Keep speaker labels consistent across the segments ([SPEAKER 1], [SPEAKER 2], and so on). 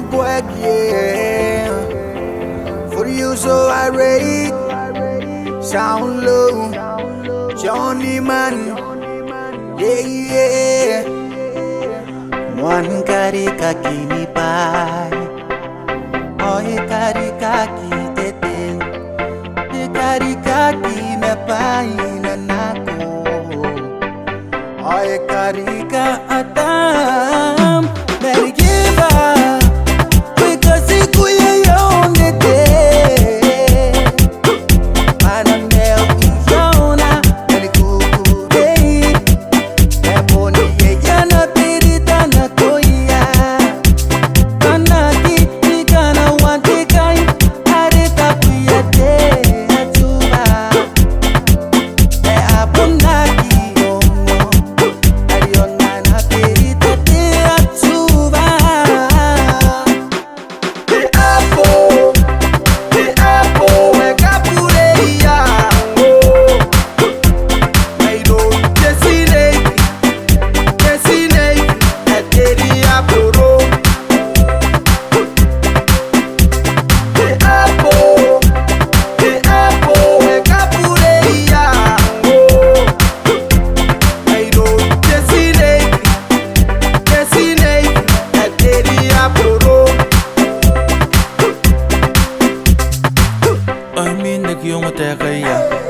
[SPEAKER 1] my quack, yeah. For you, so I rate. Sound low, Johnny Man, yeah. One karika kini pai, oye karika ki tete, de karika ki me pai na nako, oye karika atam, meri giva, we kasi kuye yonde te.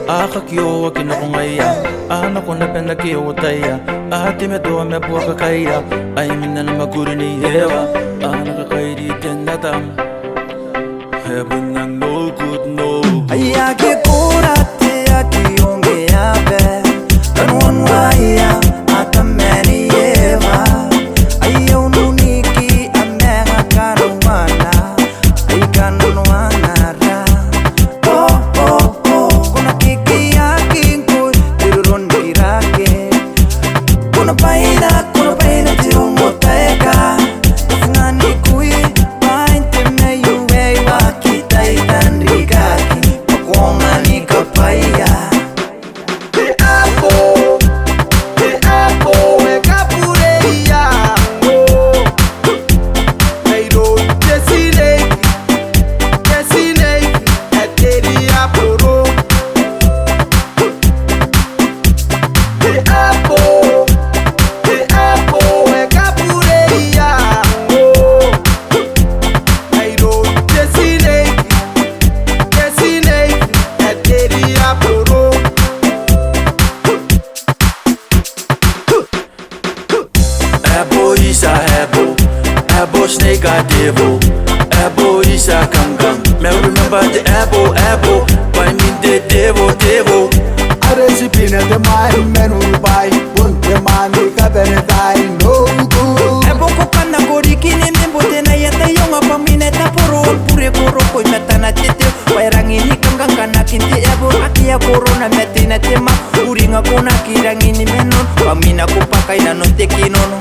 [SPEAKER 2] Akakio wakinakungaya Anako napenda kiotaya Ati medoa mebuaka kaya Ay minana maguri ni hewa Nakakairi tendatam Heaven nang no good no
[SPEAKER 1] Ayake kurate aki onge abe Kanuan waya atameni eva Ayaw nuniki amenga kanuana Ay kanuana ra Kuna paina tiro moteka Nani kui painte me yuwe wakita itandrikaki Pakonga ni kapaya Te apo e kapureia Meiro desinei Eteri aporo Te apo
[SPEAKER 2] Ebo snake a devil, Ebo isa kangang. Me remember the Ebo, by me the devil.
[SPEAKER 1] Aresi pina de mai menu bai, un de mani ka benetai no go.
[SPEAKER 3] Ebo ko kana gori kini membo tena yata yonga pamine taporo pure koro ko metana tete wairangini kangang kana kinti ebo akia corona metina tema uringa kona kirangini menon pamina ko pakai na no tekinono.